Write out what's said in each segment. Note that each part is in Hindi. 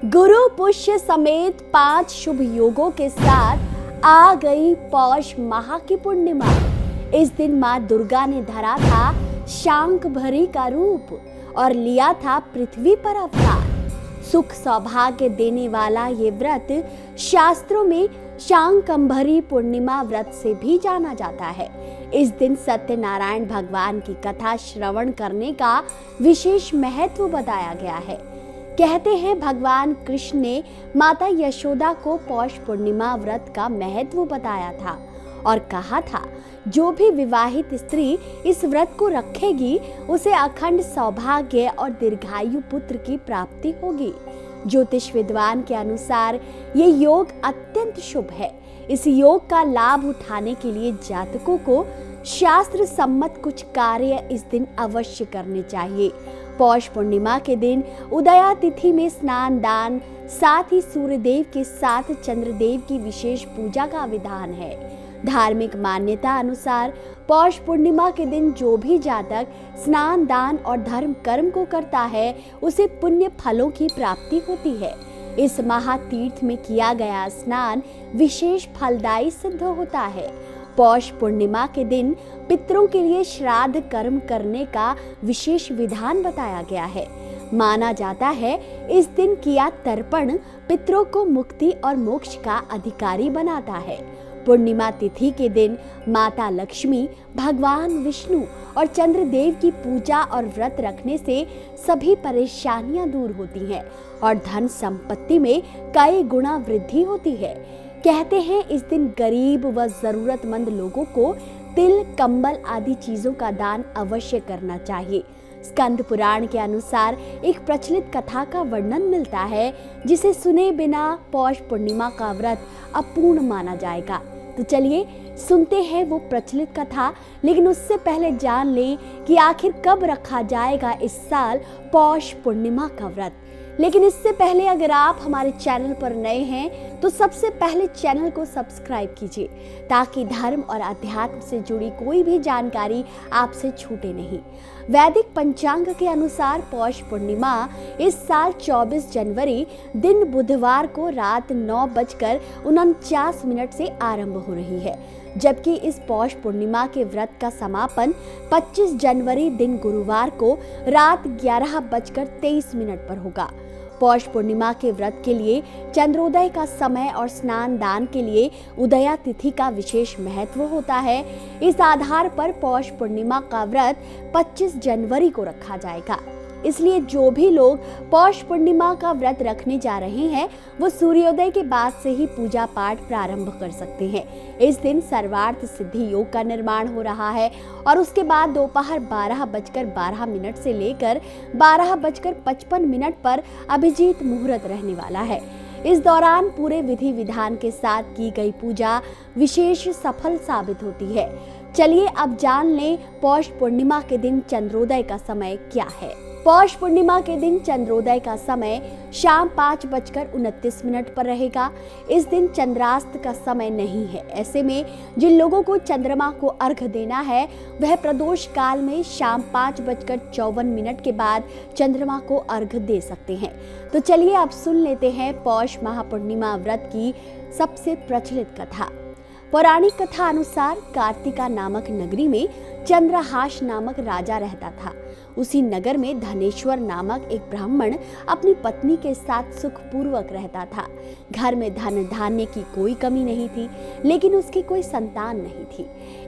गुरु पुष्य समेत 5 शुभ योगों के साथ आ गई पौष माह की पूर्णिमा। इस दिन मां दुर्गा ने धरा था शांकभरी का रूप और लिया था पृथ्वी पर अवतार। सुख सौभाग्य देने वाला ये व्रत शास्त्रों में शाकंभरी पूर्णिमा व्रत से भी जाना जाता है। इस दिन सत्यनारायण भगवान की कथा श्रवण करने का विशेष महत्व बताया गया है। कहते हैं भगवान कृष्ण ने माता यशोदा को पौष पूर्णिमा व्रत का महत्व बताया था और कहा था, जो भी विवाहित स्त्री इस व्रत को रखेगी उसे अखंड सौभाग्य और दीर्घायु पुत्र की प्राप्ति होगी। ज्योतिष विद्वान के अनुसार ये योग अत्यंत शुभ है। इस योग का लाभ उठाने के लिए जातकों को शास्त्र सम्मत कुछ कार्य इस दिन अवश्य करने चाहिए। पौष पूर्णिमा के दिन उदया तिथि में स्नान दान, साथ ही सूर्यदेव के साथ चंद्रदेव की विशेष पूजा का विधान है। धार्मिक मान्यता अनुसार पौष पूर्णिमा के दिन जो भी जातक स्नान दान और धर्म कर्म को करता है उसे पुण्य फलों की प्राप्ति होती है। इस महातीर्थ में किया गया स्नान विशेष फलदायी सिद्ध होता है। पौष पूर्णिमा के दिन पितरों के लिए श्राद्ध कर्म करने का विशेष विधान बताया गया है। माना जाता है इस दिन किया तर्पण पितरों को मुक्ति और मोक्ष का अधिकारी बनाता है। पूर्णिमा तिथि के दिन माता लक्ष्मी, भगवान विष्णु और चंद्रदेव की पूजा और व्रत रखने से सभी परेशानियां दूर होती हैं और धन संपत्ति में कई गुना वृद्धि होती है। कहते हैं इस दिन गरीब व जरूरतमंद लोगों को तिल, कंबल आदि चीजों का दान अवश्य करना चाहिए। स्कंद पुराण के अनुसार एक प्रचलित कथा का वर्णन मिलता है, जिसे सुने बिना पौष पूर्णिमा का व्रत अपूर्ण माना जाएगा। तो चलिए सुनते हैं वो प्रचलित कथा, लेकिन उससे पहले जान लें कि आखिर कब रखा जाएगा इस साल पौष पूर्णिमा का व्रत। लेकिन इससे पहले अगर आप हमारे चैनल पर नए हैं तो सबसे पहले चैनल को सब्सक्राइब कीजिए, ताकि धर्म और अध्यात्म से जुड़ी कोई भी जानकारी आपसे छूटे नहीं। वैदिक पंचांग के अनुसार पौष पूर्णिमा इस साल 24 जनवरी दिन बुधवार को रात 9:49 से आरंभ हो रही है, जबकि इस पौष पूर्णिमा के व्रत का समापन 25 जनवरी दिन गुरुवार को रात 11:23 पर होगा। पौष पूर्णिमा के व्रत के लिए चंद्रोदय का समय और स्नान दान के लिए उदया तिथि का विशेष महत्व होता है। इस आधार पर पौष पूर्णिमा का व्रत 25 जनवरी को रखा जाएगा। इसलिए जो भी लोग पौष पूर्णिमा का व्रत रखने जा रहे हैं वो सूर्योदय के बाद से ही पूजा पाठ प्रारंभ कर सकते हैं। इस दिन सर्वार्थ सिद्धि योग का निर्माण हो रहा है और उसके बाद दोपहर 12:12 से लेकर 12:55 पर अभिजीत मुहूर्त रहने वाला है। इस दौरान पूरे विधि विधान के साथ की गई पूजा विशेष सफल साबित होती है। चलिए अब जान लें पौष पूर्णिमा के दिन चंद्रोदय का समय क्या है। पौष पूर्णिमा के दिन चंद्रोदय का समय शाम 5:29 पर रहेगा। इस दिन चंद्रास्त का समय नहीं है। ऐसे में जिन लोगों को चंद्रमा को अर्घ देना है वह प्रदोष काल में शाम 5:54 के बाद चंद्रमा को अर्घ दे सकते हैं। तो चलिए अब सुन लेते हैं पौष महापूर्णिमा व्रत की सबसे प्रचलित कथा। पौराणिक कथा अनुसार कार्तिका नामक नगरी में चंद्रहास नामक राजा रहता था। उसी नगर में धनेश्वर नामक एक ब्राह्मण अपनी पत्नी के साथ सुखपूर्वक रहता था। घर में धन धान्य की कोई कमी नहीं थी, लेकिन उसकी कोई संतान नहीं थी।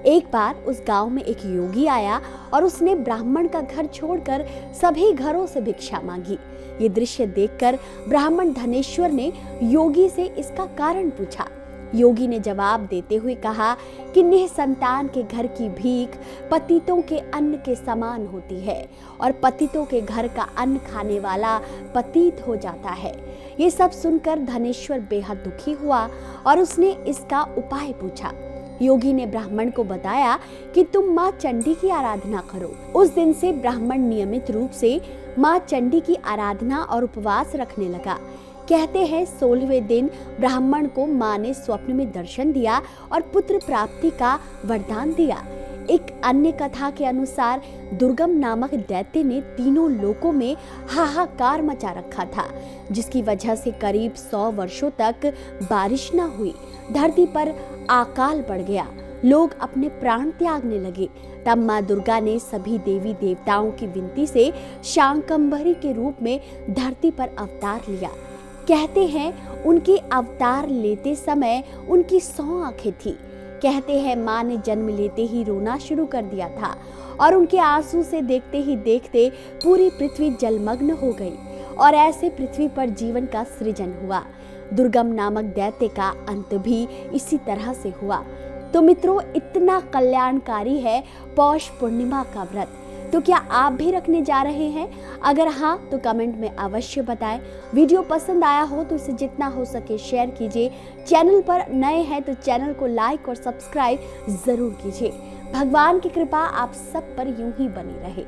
एक बार उस गांव में एक योगी आया और उसने ब्राह्मण का घर छोड़कर सभी घरों से भिक्षा मांगी। ये दृश्य देखकर ब्राह्मण धनेश्वर ने योगी से इसका कारण पूछा। योगी ने जवाब देते हुए कहा कि निःसंतान के घर की भीख पतितों के अन्न के समान होती है और पतितों के घर का अन्न खाने वाला पतित हो जाता है। ये सब सुनकर धनेश्वर बेहद दुखी हुआ और उसने इसका उपाय पूछा। योगी ने ब्राह्मण को बताया कि तुम माँ चंडी की आराधना करो। उस दिन से ब्राह्मण नियमित रूप से माँ चंडी की आराधना और उपवास रखने लगा। कहते हैं 16वें दिन ब्राह्मण को माँ ने स्वप्न में दर्शन दिया और पुत्र प्राप्ति का वरदान दिया। एक अन्य कथा के अनुसार दुर्गम नामक दैत्य ने तीनों लोकों में हाहाकार मचा रखा था, जिसकी वजह से करीब 100 वर्षों तक बारिश न हुई। धरती पर अकाल पड़ गया, लोग अपने प्राण त्यागने लगे। तब माँ दुर्गा ने सभी देवी देवताओं की विनती से शाकंभरी के रूप में धरती पर अवतार लिया। कहते हैं उनके अवतार लेते समय उनकी 100 आंखें थी। कहते हैं माँ ने जन्म लेते ही रोना शुरू कर दिया था और उनके आंसू से देखते ही देखते पूरी पृथ्वी जलमग्न हो गई और ऐसे पृथ्वी पर जीवन का सृजन हुआ। दुर्गम नामक दैत्य का अंत भी इसी तरह से हुआ। तो मित्रों, इतना कल्याणकारी है पौष पूर्णिमा का व्रत। तो क्या आप भी रखने जा रहे हैं? अगर हाँ, तो कमेंट में अवश्य बताएं। वीडियो पसंद आया हो तो इसे जितना हो सके शेयर कीजिए। चैनल पर नए हैं तो चैनल को लाइक और सब्सक्राइब जरूर कीजिए। भगवान की कृपा आप सब पर यूं ही बनी रहे।